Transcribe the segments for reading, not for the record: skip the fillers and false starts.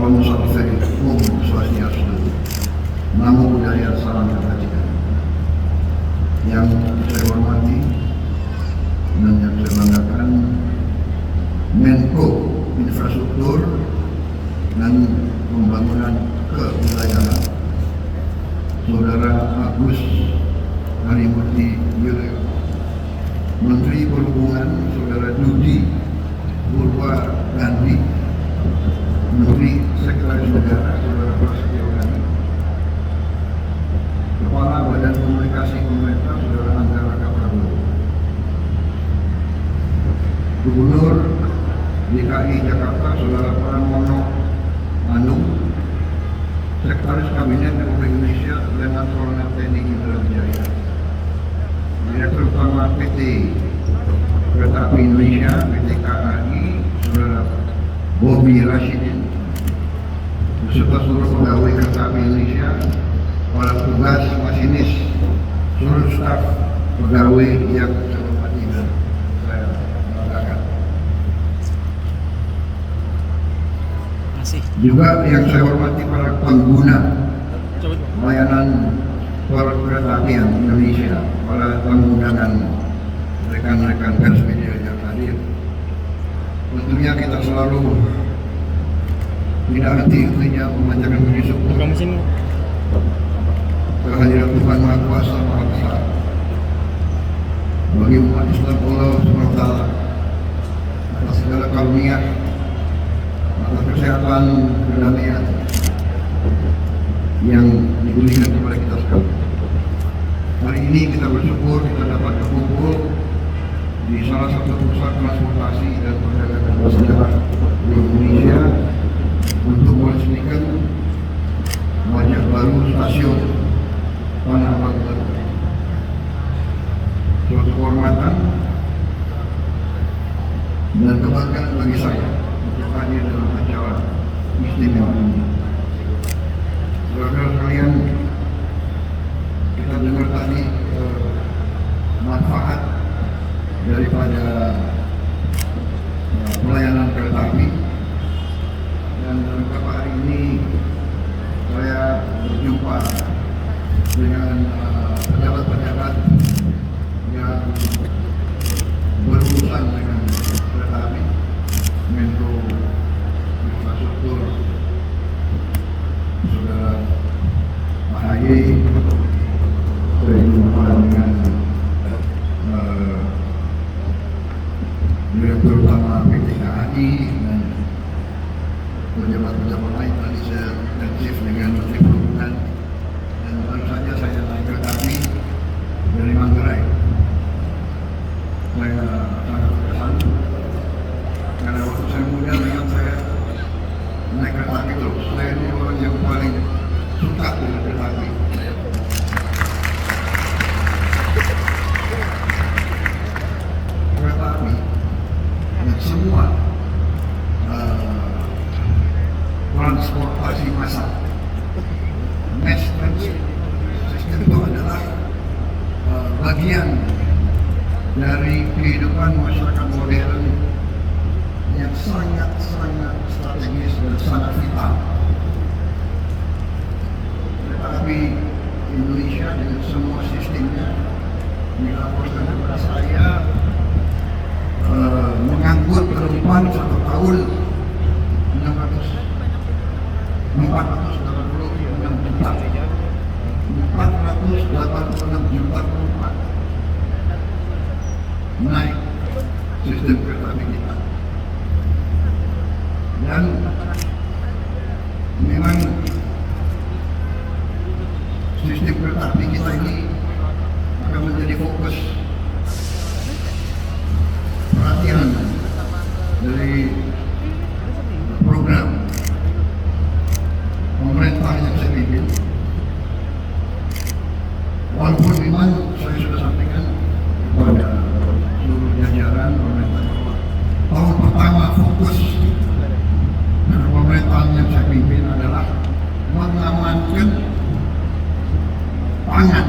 Salam Om Swastiastu, Namo Buddhaya, salam kebajikan. Yang saya hormati dan yang saya banggakan Menko Infrastruktur dan Pembangunan Kewilayahan, Saudara Agus Harimurti Yudhoyono, Menteri Perhubungan Saudara Budi Purwa Gandhi, Menteri Sekretaris Negara Saudara Prasetyo Gandhi, Kepala Badan Komunikasi Pemerintah Saudara Anggara Prabowo, Gubernur DKI Jakarta Saudara Pramono Anung, Sekretaris Kabinet Republik Indonesia Letnan Kolonel TNI Indra Jaya, Direktur Utama PT Kereta Api Indonesia PT KAI Saudara Bobi Rashidin, beserta seluruh pegawai Kereta Api Indonesia, para petugas, masinis, seluruh staf pegawai yang saya hormati dan saya banggakan. Juga yang saya hormati para pengguna layanan kereta api Indonesia, para pengguna dan rekan-rekan pers media yang hadir. Tentunya kita selalu tidak henti-hentinya memanjatkan puji syukur kehadiran Tuhan Maha Kuasa Maha Besar bagi umat Islam Allah SWT atas segala karunia, atas kesehatan, kedamaian yang diberikan kepada kita sekalian. Hari ini kita bersyukur kita dapat berkumpul di salah satu pusat transportasi dan perdagangan bersejarah di Indonesia untuk meresmikan wajah baru stasiun Tanah Abang baru. Suatu kehormatan dan kebanggaan bagi saya untuk hadir dalam acara istimewa ini. Saudara sekalian, kita dengar tadi manfaat daripada pelayanan kereta api, dan beberapa hari ini saya berjumpa dengan pejabat-pejabat yang berurusan dengan kereta api, Menko Infrastruktur Saudara AHY, saya jumpa dengan Direktur Utama PT KAI dan pejabat-pejabat lain. Tadi saya intensif dengan Menteri Perhubungan dan baru saja saya naik kereta api dari Manggarai. Saya sangat terkesan karena waktu saya muda memang saya naik kereta api terus. Saya ini orang yang paling suka dengan kereta api. Kereta api dan semua transportasi massal, mass transit system itu adalah bagian dari kehidupan masyarakat modern yang sangat strategis dan sangat vital. Kereta api Indonesia dengan semua sistemnya dilaporkan kepada saya mengangkut penumpang satu tahun 486 juta penumpang naik sistem kereta api kita, dan memang sistem kereta api kita ini akan menjadi fokus perhatian dari program pemerintah yang saya pimpin. Walaupun memang saya sudah sampaikan kepada seluruh jajaran pemerintah bahwa tahun pertama fokus dari pemerintahan yang saya pimpin adalah mengamankan pangan.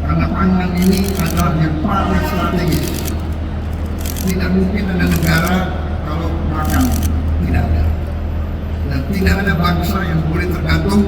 Karena pangan ini adalah yang paling strategis. Tidak mungkin ada negara kalau makan, tidak ada. Dan tidak ada bangsa yang boleh tergantung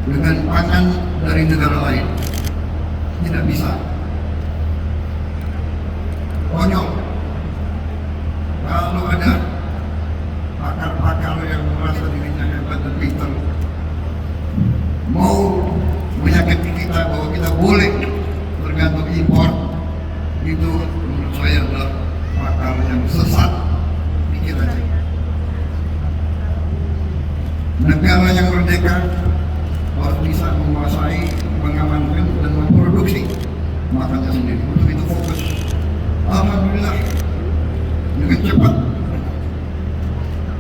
dengan pangan dari negara lain. Tidak bisa. Konyol. Kalau ada pakar-pakar yang merasa dirinya hebat dan pintar mau menyakiti kita bahwa kita boleh tergantung impor, itu menurut saya adalah pakar yang sesat pikirannya. Negara yang merdeka harus bisa menguasai, mengamankan dan memproduksi makannya sendiri. Untuk itu fokus. Alhamdulillah dengan cepat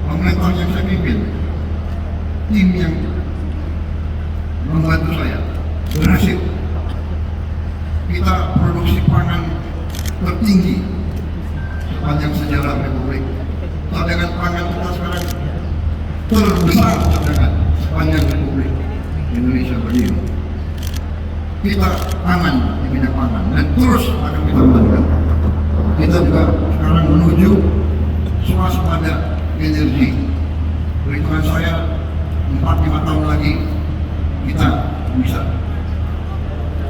pemerintah yang saya pimpin, tim yang membantu saya berhasil. Kita produksi pangan tertinggi sepanjang sejarah Republik. Cadangan pangan kita sekarang terbesar cadangan sepanjang Republik Indonesia berdiri. Kita aman di bidang pangan dan terus akan kita lanjutkan. Kita juga sekarang menuju swasembada energi. Perhitungan saya 4-5 tahun lagi kita bisa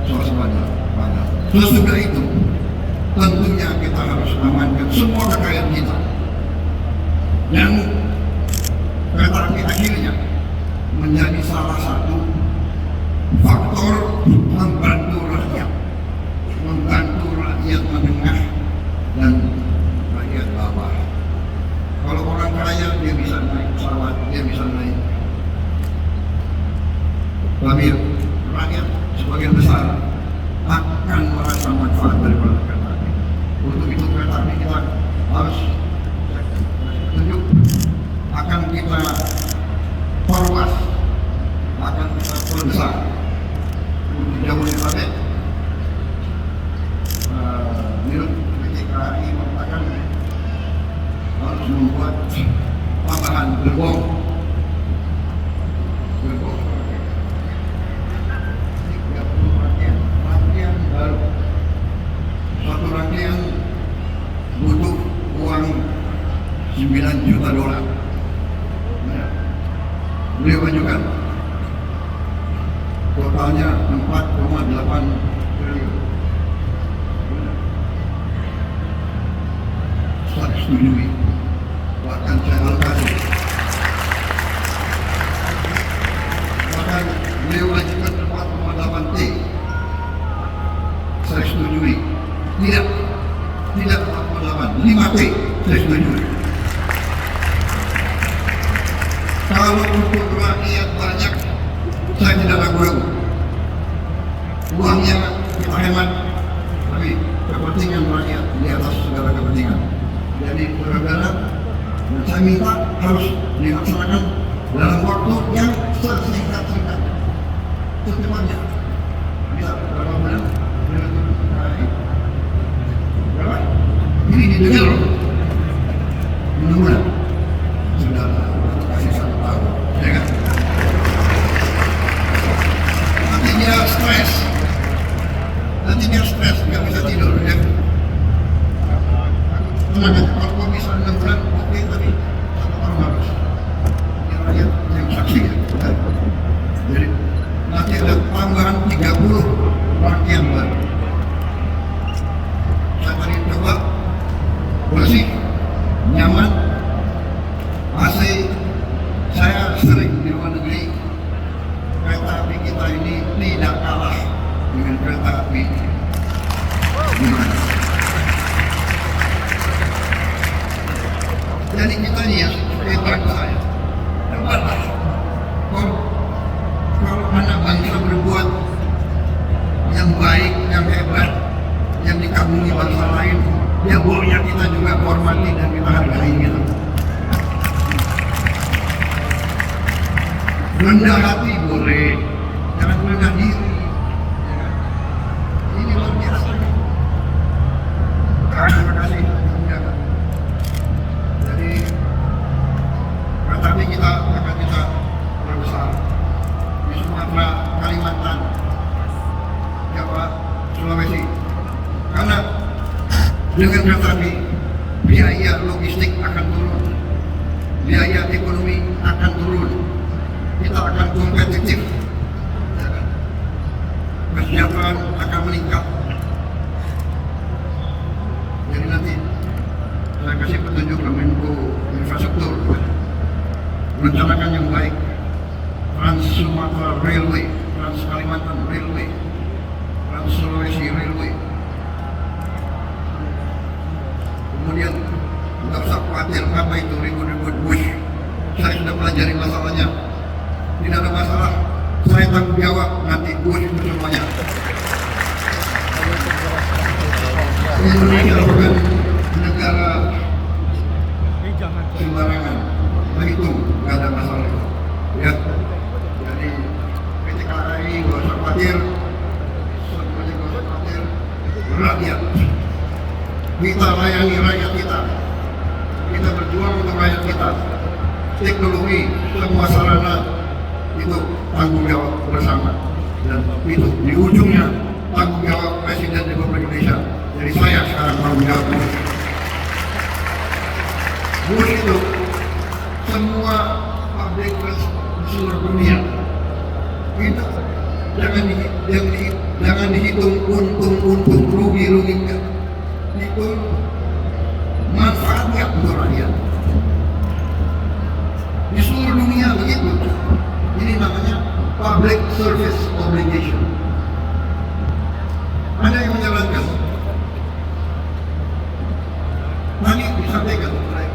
swasembada pangan. Sesudah itu tentunya kita harus amankan semua kekayaan kita. Yang kereta api akhirnya menjadi salah satu faktor membantu rakyat menengah dan rakyat bawah. Kalau orang kaya dia bisa naik pesawat, dia bisa naik mobil. Rakyat sebagian besar akan merasa manfaat daripada kereta api. Untuk itu kereta api kita harus tunjuk, akan kita perluas, akan kita perbesar. Untuk Jabodetabek, PT KAI mengatakan harus membuat tambahan gerbong 30 rangkaian baru. Satu rangkaian butuh uang $9 juta. Beliau ajukan totalnya 4,8 triliun. Saya setujui, bahkan saya alokasi. Bahkan beliau ajukan 4,8 T. Saya setujui. Tidak 4,8, 5 T. Saya setujui. Kalau untuk rakyat banyak, saya tidak ragu-ragu. Uangnya kita hemat, tapi kepentingan rakyat di atas segala kepentingan. Jadi saudara, saya minta harus dilaksanakan dalam waktu yang sesingkat-singkatnya, secepatnya. Bisa berapa bulan? Berapa? Ini didengar loh. Mudah-mudahan sudah kasih 1 tahun, ya kan? Nanti dia stres, nggak bisa tidur, ya. Tenang aja, kalau bisa 6 bulan, oke, tapi 1 tahun harus. Ini rakyat yang saksi, ya. Jadi nanti ada tambahan 30 rangkaian baru. Saya tadi coba bersih, nyaman, AC. Saya sering di luar negeri. Kereta api kita ini tidak kalah dengan kereta api di mana. Jadi kita ini ya, hebat saya. Hebatlah. Kalau anak bangsa berbuat yang baik, yang hebat, yang dikagumi bangsa lain, ya bolehnya kita juga hormati dan kita hargai gitu. Rendah hati boleh, jangan rendah diri. Ya. Ini luar biasa. Terima kasih. Ya. Jadi kereta api kita akan kita perbesar di Sumatera, Kalimantan, Jawa, Sulawesi. Karena dengan kereta api biaya logistik akan turun. biaya ekonomi akan turun, kita akan kompetitif, ya kan? Kesejahteraan akan meningkat. Jadi nanti saya kasih petunjuk ke Menko Infrastruktur, rencanakan yang baik. Trans Sumatera Railway, Trans Kalimantan Railway, Trans Sulawesi Railway. Kemudian nggak usah khawatir apa itu ribut-ribut bush. Saya sudah pelajari masalahnya. Tidak ada masalah. Saya tanggung jawab nanti bush itu semuanya. Indonesia bukan negara sembarangan. Nah itu nggak ada masalah. Ya. Jadi PT KAI nggak usah khawatir. Semuanya nggak usah khawatir. Rakyat. Kita layani rakyat kita. Kita berjuang untuk rakyat kita. Teknologi, semua sarana itu tanggung jawab bersama. Dan itu di ujungnya tanggung jawab Presiden Republik Indonesia. Jadi saya sekarang tanggung jawab. Bush itu semua public trust di seluruh dunia itu jangan dihitung untung rugi enggak. Itu manfaatnya untuk rakyat di seluruh dunia begitu. Ini namanya public service obligation. Ada yang menjalankan. Tadi disampaikan oleh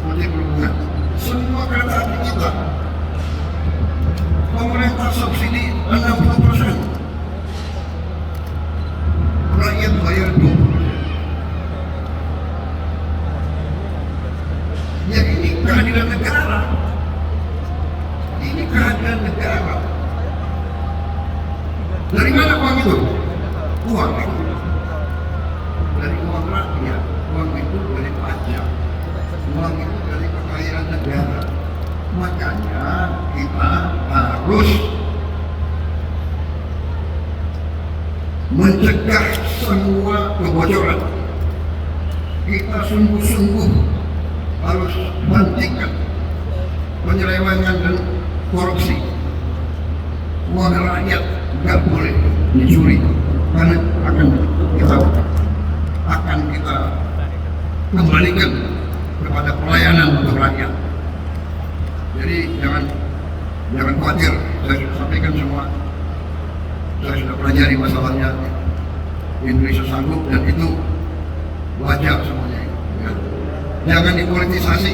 Menteri Perhubungan, semua kereta api kita pemerintah subsidi 60%, rakyat bayar 20%. Ya ini kehadiran negara. Ini kehadiran negara. Dari mana uang itu? Uang itu dari uang rakyat. Uang itu dari pajak. Uang itu dari kekayaan negara. Makanya kita harus mencegah semua kebocoran. Kita sungguh-sungguh harus hentikan penyelewengan dan korupsi. Uang rakyat nggak boleh dicuri, karena akan kita kembalikan kepada pelayanan untuk rakyat. Jadi jangan khawatir, saya sudah sampaikan semua, saya sudah pelajari masalahnya. Indonesia sanggup dan itu wajar semuanya. Ya. Jangan dipolitisasi.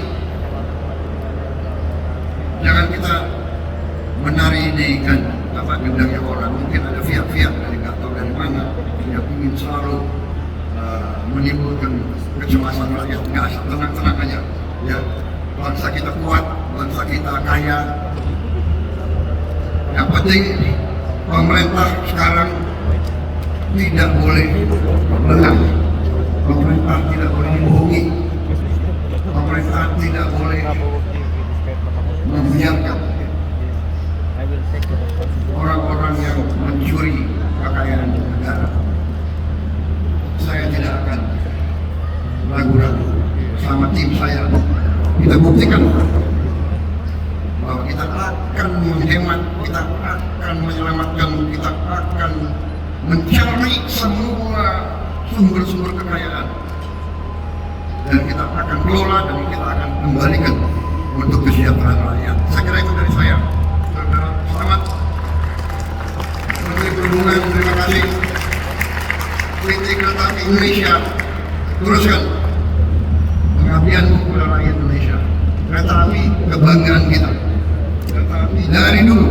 Jangan kita menari di gendangnya orang. Mungkin ada pihak-pihak dari nggak tahu dari mana yang ingin selalu menimbulkan kecemasan rakyat. Nggak, tenang-tenang aja. Ya, bangsa kita kuat, bangsa kita kaya. Yang penting pemerintah sekarang tidak boleh lengah. Pemerintah tidak boleh dibohongi. Pemerintah tidak boleh membiarkan orang-orang yang mencuri kekayaan negara. Saya tidak akan ragu-ragu bersama tim saya. Kita buktikan bahwa kita akan menghemat, kita akan menyelamatkan, kita akan mencari semua sumber-sumber kekayaan, dan kita akan kelola dan kita akan kembalikan untuk kesejahteraan rakyat. Saya kira itu dari saya. Selamat. Menteri Perhubungan, terima kasih. PT Kereta Api Indonesia, teruskan pengabdianmu kepada rakyat Indonesia. Kereta api kebanggaan kita. Kereta api dari dulu